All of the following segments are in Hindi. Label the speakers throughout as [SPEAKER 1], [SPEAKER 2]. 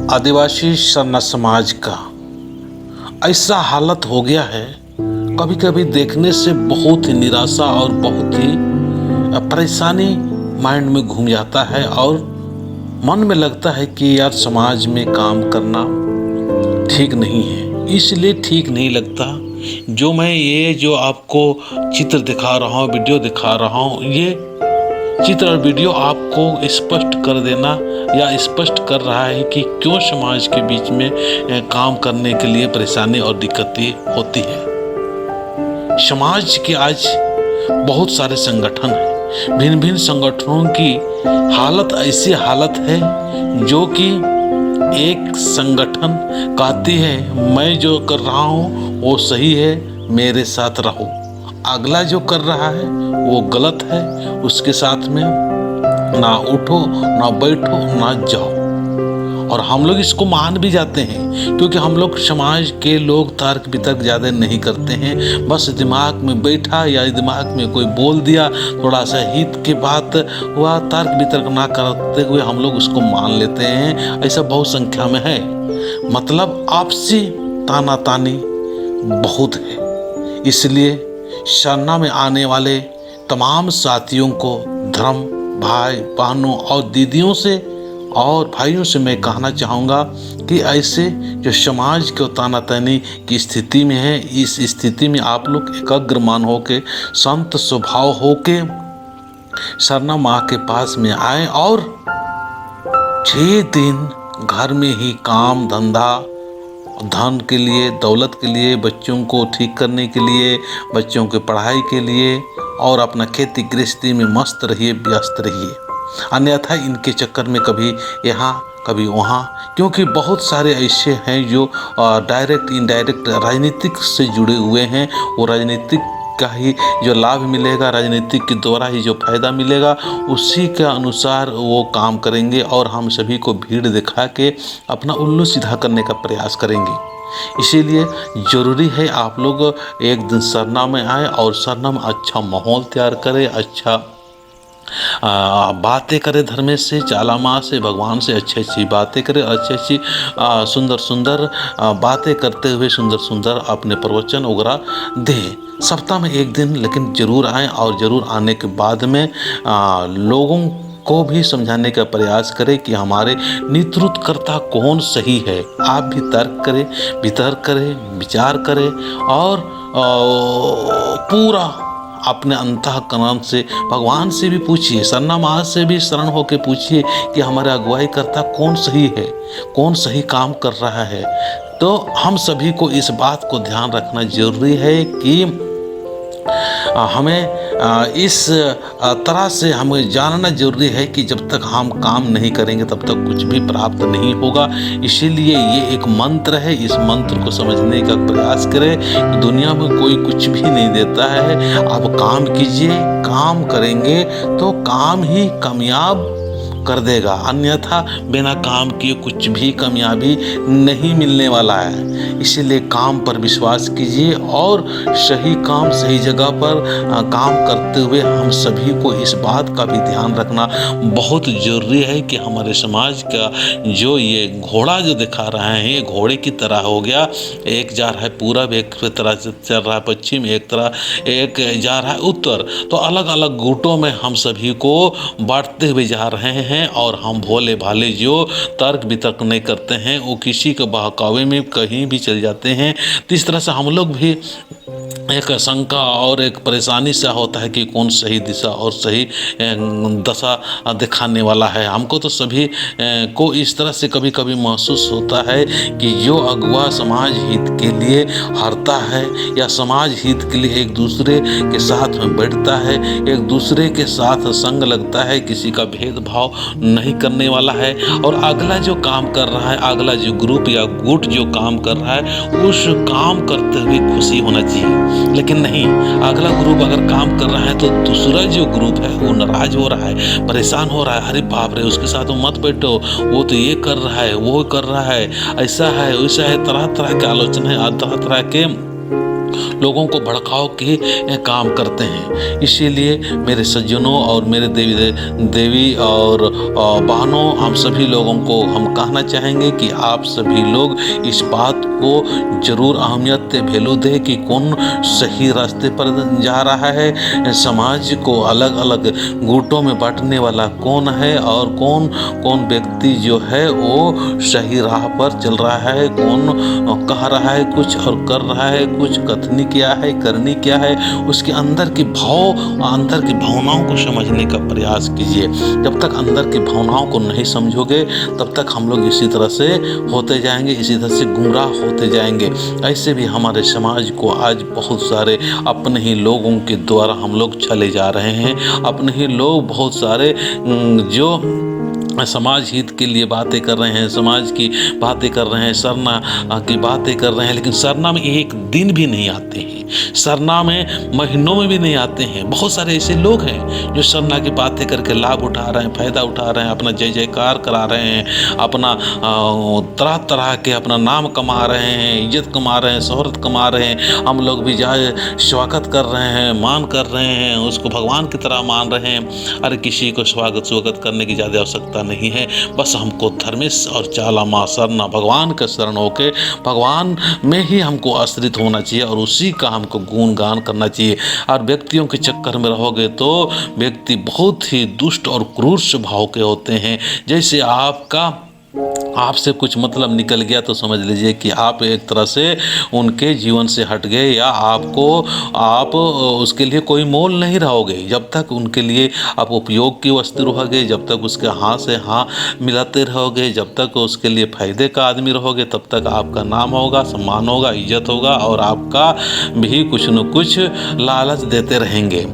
[SPEAKER 1] आदिवासी सरना समाज का ऐसा हालत हो गया है, कभी कभी देखने से बहुत ही निराशा और बहुत ही परेशानी माइंड में घूम जाता है और मन में लगता है कि यार समाज में काम करना ठीक नहीं है। इसलिए ठीक नहीं लगता जो मैं ये जो आपको चित्र दिखा रहा हूँ, वीडियो दिखा रहा हूँ, ये चित्र और वीडियो आपको स्पष्ट कर देना या स्पष्ट कर रहा है कि क्यों समाज के बीच में काम करने के लिए परेशानी और दिक्कतें होती है। समाज के आज बहुत सारे संगठन हैं, भिन्न भिन्न संगठनों की हालत ऐसी हालत है जो कि एक संगठन कहती है मैं जो कर रहा हूँ वो सही है, मेरे साथ रहो। अगला जो कर रहा है वो गलत है, उसके साथ में ना उठो ना बैठो ना जाओ। और हम लोग इसको मान भी जाते हैं क्योंकि हम लोग समाज के लोग तर्क वितर्क ज़्यादा नहीं करते हैं। बस दिमाग में बैठा या दिमाग में कोई बोल दिया, थोड़ा सा हित की बात हुआ, तर्क वितर्क ना करते हुए हम लोग उसको मान लेते हैं। ऐसा बहुत संख्या में है। मतलब आपसी ताना तानी बहुत है। इसलिए सरना में आने वाले तमाम साथियों को, धर्म भाई बहनों और दीदियों से और भाइयों से मैं कहना चाहूँगा कि ऐसे जो समाज के ताना तानी की स्थिति में है, इस स्थिति में आप लोग एकाग्र मान होके, संत स्वभाव होके सरना माँ के पास में आए और 6 दिन घर में ही काम धंधा, धन के लिए, दौलत के लिए, बच्चों को ठीक करने के लिए, बच्चों के पढ़ाई के लिए और अपना खेती गृहस्थी में मस्त रहिए, व्यस्त रहिए। अन्यथा इनके चक्कर में कभी यहाँ कभी वहाँ, क्योंकि बहुत सारे ऐसे हैं जो डायरेक्ट इनडायरेक्ट राजनीतिक से जुड़े हुए हैं। वो राजनीतिक का ही जो लाभ मिलेगा, राजनीतिक के द्वारा ही जो फायदा मिलेगा, उसी के अनुसार वो काम करेंगे और हम सभी को भीड़ दिखा के अपना उल्लू सीधा करने का प्रयास करेंगे। इसीलिए ज़रूरी है आप लोग एक दिन सरना में आए और सरना में अच्छा माहौल तैयार करें, अच्छा बातें करें, धर्म से, चाला माँ से, भगवान से अच्छी अच्छी बातें करें, अच्छी अच्छी सुंदर सुंदर बातें करते हुए सुंदर सुंदर अपने प्रवचन वगैरह दें। सप्ताह में एक दिन लेकिन ज़रूर आएँ और ज़रूर आने के बाद में लोगों को भी समझाने का प्रयास करें कि हमारे नेतृत्वकर्ता कौन सही है। आप भी तर्क करें, वितर्क करें, विचार करें और पूरा अपने अंतःकरण से भगवान से भी पूछिए, सरना माँ से भी शरण होकर पूछिए कि हमारे अगुवाई करता कौन सही है, कौन सही काम कर रहा है। तो हम सभी को इस बात को ध्यान रखना जरूरी है कि हमें इस तरह से हमें जानना जरूरी है कि जब तक हम काम नहीं करेंगे तब तक कुछ भी प्राप्त नहीं होगा। इसीलिए ये एक मंत्र है, इस मंत्र को समझने का प्रयास करें। दुनिया में कोई कुछ भी नहीं देता है, आप काम कीजिए, काम करेंगे तो काम ही कामयाब कर देगा, अन्यथा बिना काम किए कुछ भी कामयाबी नहीं मिलने वाला है। इसीलिए काम पर विश्वास कीजिए और सही काम सही जगह पर काम करते हुए हम सभी को इस बात का भी ध्यान रखना बहुत ज़रूरी है कि हमारे समाज का जो ये घोड़ा जो दिखा रहे हैं, ये घोड़े की तरह हो गया। एक जा रहा है पूरब, एक तरह से चल रहा है पश्चिम, एक जा रहा है उत्तर। तो अलग अलग गुटों में हम सभी को बांटते हुए जा रहे हैं और हम भोले भाले जो तर्क वितर्क नहीं करते हैं, वो किसी के बहकावे में कहीं भी चल जाते हैं। तो इस तरह से हम लोग भी एक शंका और एक परेशानी सा होता है कि कौन सही दिशा और सही दशा दिखाने वाला है। हमको तो सभी को इस तरह से कभी कभी महसूस होता है कि जो अगुआ समाज हित के लिए हरता है या समाज हित के लिए एक दूसरे के साथ में बैठता है, एक दूसरे के साथ संग लगता है, किसी का भेदभाव नहीं करने वाला है और अगला जो काम कर रहा है, अगला जो ग्रुप या गुट जो काम कर रहा है, उस काम करते हुए खुशी होना चाहिए। लेकिन नहीं, अगला ग्रुप अगर काम कर रहा है तो दूसरा जो ग्रुप है वो नाराज हो रहा है, परेशान हो रहा है, अरे बाप रे उसके साथ मत बैठो, वो तो ये कर रहा है, वो कर रहा है, ऐसा है वैसा है, तरह तरह के आलोचना है, तरह तरह के लोगों को भड़काव के काम करते हैं। इसीलिए मेरे सज्जनों और मेरे देवी और बहनों, हम सभी लोगों को हम कहना चाहेंगे कि आप सभी लोग इस बात को जरूर अहमियत वैल्यू दें कि कौन सही रास्ते पर जा रहा है। समाज को अलग अलग गुटों में बांटने वाला कौन है और कौन कौन व्यक्ति जो है वो सही राह पर चल रहा है, कौन कह रहा है कुछ और कर रहा है कुछ, कथनी क्या है करनी क्या है, उसके अंदर की भावनाओं को समझने का प्रयास कीजिए। जब तक अंदर की भावनाओं को नहीं समझोगे तब तक हम लोग इसी तरह से होते जाएंगे, इसी तरह से गुमराह होते जाएंगे। ऐसे भी हमारे समाज को आज बहुत सारे अपने ही लोगों के द्वारा हम लोग चले जा रहे हैं। अपने ही लोग बहुत सारे जो समाज हित के लिए बातें कर रहे हैं, समाज की बातें कर रहे हैं, सरना की बातें कर रहे हैं, लेकिन सरना में एक दिन भी नहीं आते हैं, सरना में महीनों में भी नहीं आते हैं। बहुत सारे ऐसे लोग हैं जो सरना की बातें करके लाभ उठा रहे हैं, फायदा उठा रहे हैं, अपना जय जयकार करा रहे हैं, अपना तरह तरह के अपना नाम कमा रहे हैं, इज्जत कमा रहे हैं, शोहरत कमा रहे हैं। हम लोग भी जाए स्वागत कर रहे हैं, मान कर रहे हैं, उसको भगवान की तरह मान रहे हैं। अरे किसी को स्वागत करने की ज़्यादा आवश्यकता नहीं है, बस हमको धर्मेश और चाला माँ सरना भगवान का शरण होके भगवान में ही हमको आश्रित होना चाहिए और उसी का हमको गुणगान करना चाहिए। और व्यक्तियों के चक्कर में रहोगे तो व्यक्ति बहुत ही दुष्ट और क्रूर स्वभाव के होते हैं। जैसे आपसे कुछ मतलब निकल गया तो समझ लीजिए कि आप एक तरह से उनके जीवन से हट गए, या आप उसके लिए कोई मोल नहीं रहोगे। जब तक उनके लिए आप उपयोग की वस्तु रहोगे, जब तक उसके हाँ से हाँ मिलाते रहोगे, जब तक उसके लिए फायदे का आदमी रहोगे, तब तक आपका नाम होगा, सम्मान होगा, इज्जत होगा और आपका भी कुछ न कुछ लालच देते रहेंगे।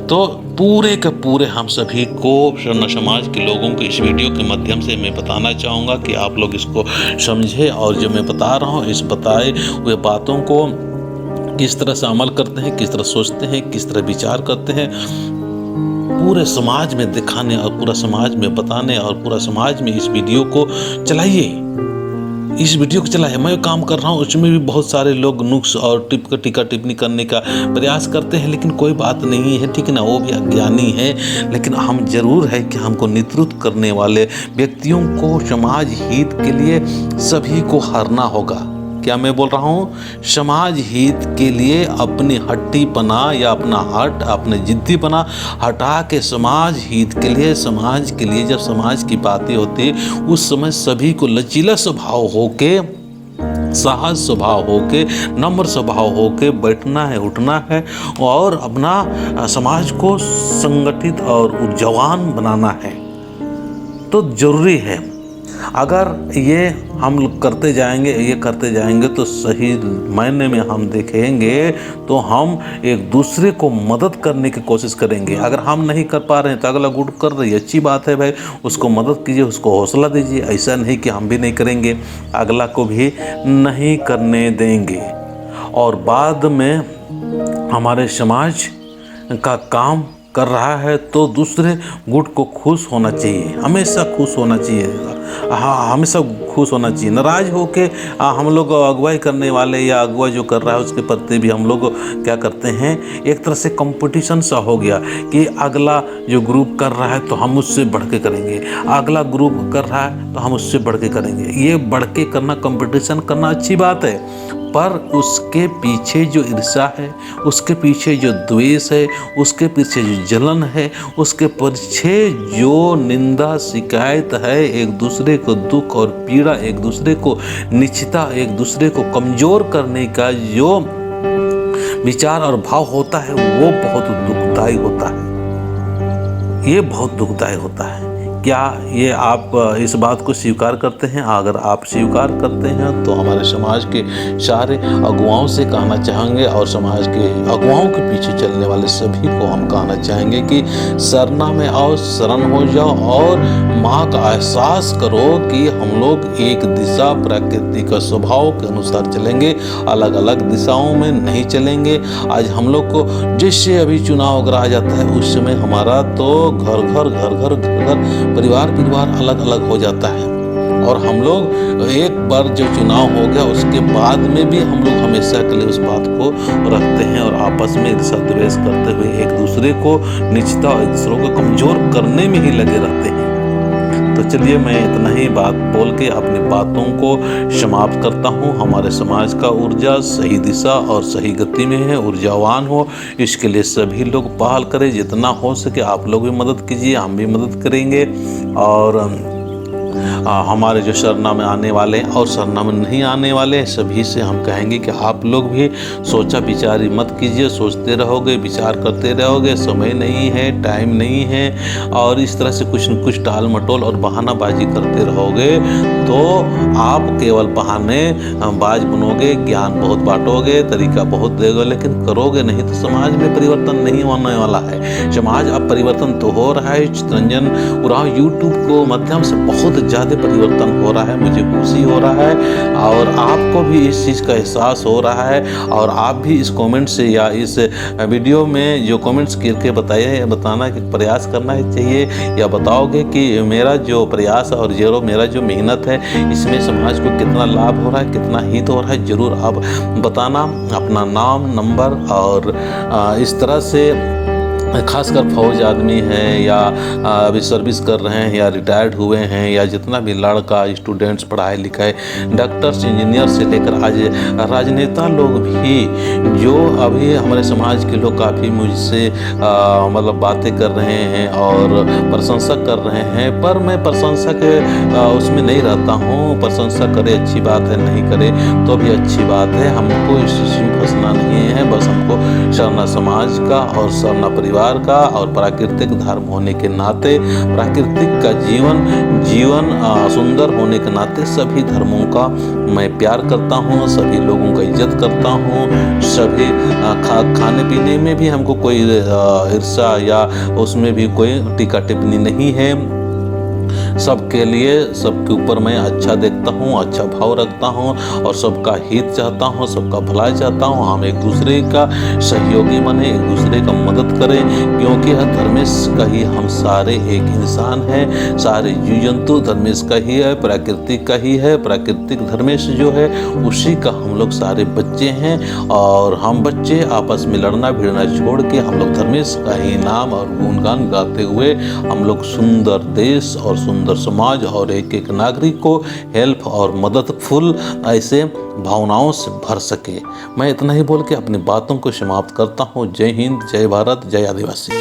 [SPEAKER 1] तो पूरे के पूरे हम सभी को शरण समाज के लोगों को इस वीडियो के माध्यम से मैं बताना चाहूँगा कि आप लोग इसको समझें और जो मैं बता रहा हूँ इस बताए हुए बातों को किस तरह से अमल करते हैं, किस तरह सोचते हैं, किस तरह विचार करते हैं, पूरे समाज में दिखाने और पूरा समाज में बताने और पूरा समाज में इस वीडियो को चलाइए। इस वीडियो को चलाए, मैं काम कर रहा हूँ, उसमें भी बहुत सारे लोग नुक्स और टीका टिप्पणी करने का प्रयास करते हैं, लेकिन कोई बात नहीं है, ठीक है ना, वो भी अज्ञानी है। लेकिन हम जरूर है कि हमको नेतृत्व करने वाले व्यक्तियों को समाज हित के लिए सभी को हारना होगा। क्या मैं बोल रहा हूँ? समाज हित के लिए अपनी हट्टीपना या अपने जिद्दीपना हटा के समाज हित के लिए, समाज के लिए जब समाज की बातें होती है उस समय सभी को लचीला स्वभाव होके, सहज स्वभाव होके, नम्र स्वभाव होके बैठना है, उठना है और अपना समाज को संगठित और ऊर्जावान बनाना है। तो जरूरी है, अगर ये हम करते जाएंगे तो सही मायने में हम देखेंगे तो हम एक दूसरे को मदद करने की कोशिश करेंगे। अगर हम नहीं कर पा रहे हैं तो अगला गुट कर रही है, अच्छी बात है भाई, उसको मदद कीजिए, उसको हौसला दीजिए। ऐसा नहीं कि हम भी नहीं करेंगे, अगला को भी नहीं करने देंगे। और बाद में हमारे समाज का काम कर रहा है तो दूसरे गुट को खुश होना चाहिए, हमेशा खुश होना चाहिए, हमेशा खुश होना चाहिए। नाराज होके हम लोग अगुवाई करने वाले या अगुवा जो कर रहा है उसके प्रति भी हम लोग क्या करते हैं, एक तरह से कंपटीशन सा हो गया कि अगला जो ग्रुप कर रहा है तो हम उससे बढ़ के करेंगे, अगला ग्रुप कर रहा है तो हम उससे बढ़ के करेंगे। ये बढ़ के करना, कंपटीशन करना अच्छी बात है, पर उसके पीछे जो ईर्ष्या है, उसके पीछे जो द्वेष है, उसके पीछे जो जलन है, उसके पीछे जो निंदा शिकायत है, एक दूसरे को दुख और पीड़ा, एक दूसरे को नीचता, एक दूसरे को कमजोर करने का जो विचार और भाव होता है वो बहुत दुखदायी होता है। ये बहुत दुखदायी होता है। क्या ये आप इस बात को स्वीकार करते हैं? अगर आप स्वीकार करते हैं तो हमारे समाज के सारे अगुवाओं से कहना चाहेंगे और समाज के अगुवाओं के पीछे चलने वाले सभी को हम कहना चाहेंगे कि सरना में आओ, शरण हो जाओ और माँ का एहसास करो कि हम लोग एक दिशा प्रकृति का स्वभाव के अनुसार चलेंगे, अलग अलग दिशाओं में नहीं चलेंगे। आज हम लोग को जैसे अभी चुनाव अगर आ जाता है उस समय हमारा तो घर घर परिवार अलग अलग हो जाता है। और हम लोग एक बार जो चुनाव हो गया उसके बाद में भी हम लोग हमेशा के लिए उस बात को रखते हैं और आपस में ईर्ष्या द्वेष करते हुए एक दूसरे को नीचता और एक दूसरे को कमज़ोर करने में ही लगे रहते हैं। तो चलिए मैं इतना ही बात बोल के अपनी बातों को समाप्त करता हूँ। हमारे समाज का ऊर्जा सही दिशा और सही गति में है, ऊर्जावान हो, इसके लिए सभी लोग पहल करें। जितना हो सके आप लोग भी मदद कीजिए, हम भी मदद करेंगे। और हमारे जो सरना में आने वाले और सरना में नहीं आने वाले सभी से हम कहेंगे कि आप लोग भी सोचा विचारी मत कीजिए। सोचते रहोगे, विचार करते रहोगे, समय नहीं है, टाइम नहीं है, और इस तरह से कुछ न कुछ टाल मटोल और बहानाबाजी करते रहोगे तो आप केवल बहाने बाज बनोगे, ज्ञान बहुत बांटोगे, तरीका बहुत देगा, लेकिन करोगे नहीं तो समाज में परिवर्तन नहीं होने वाला है। समाज अब परिवर्तन तो हो रहा है। चितरंजन उरांव यूट्यूब को माध्यम से बहुत ज़्यादा परिवर्तन हो रहा है, मुझे खुशी हो रहा है और आपको भी इस चीज़ का एहसास हो रहा है। और आप भी इस कमेंट से या इस वीडियो में जो कमेंट्स करके बताना कि प्रयास करना चाहिए, या बताओगे कि मेरा जो प्रयास और जो मेरा जो मेहनत है इसमें समाज को कितना लाभ हो रहा है, कितना हित हो रहा है, ज़रूर आप बताना। अपना नाम, नंबर और इस तरह से खासकर फौज आदमी हैं या अभी सर्विस कर रहे हैं या रिटायर्ड हुए हैं या जितना भी लड़का स्टूडेंट्स पढ़ाए लिखाए, डॉक्टर्स, इंजीनियर से लेकर आज राजनेता लोग भी जो अभी हमारे समाज के लोग काफ़ी मुझसे मतलब बातें कर रहे हैं और प्रशंसा कर रहे हैं। पर मैं प्रशंसा के उसमें नहीं रहता हूँ। प्रशंसा करे अच्छी बात है, नहीं करे तो भी अच्छी बात है। हमको इस चीज़ में फंसना नहीं है। बस हमको सरना समाज का और सरना परिवार का और प्राकृतिक धर्म होने के नाते, प्राकृतिक का जीवन सुंदर होने के नाते सभी धर्मों का मैं प्यार करता हूँ, सभी लोगों का इज्जत करता हूँ। सभी खाने पीने में भी हमको कोई ईर्ष्या या उसमें भी कोई टीका टिप्पणी नहीं है। सबके लिए, सबके ऊपर मैं अच्छा देखता हूँ, अच्छा भाव रखता हूँ और सबका हित चाहता हूँ, सबका भलाई चाहता हूँ। हम एक दूसरे का सहयोगी बने, एक दूसरे का मदद करें, क्योंकि धर्मेश का ही हम सारे एक इंसान हैं। सारे जीव जंतु धर्मेश का ही है, प्राकृतिक का ही है। प्राकृतिक धर्मेश जो है उसी का हम लोग सारे बच्चे हैं और हम बच्चे आपस में लड़ना भिड़ना छोड़ के हम लोग धर्मेश का ही नाम और गुणगान गाते हुए हम लोग सुंदर देश और सुंदर समाज और एक एक नागरिक को हेल्प और मददफुल ऐसे भावनाओं से भर सके। मैं इतना ही बोल के अपनी बातों को समाप्त करता हूँ। जय हिंद, जय भारत, जय आदिवासी।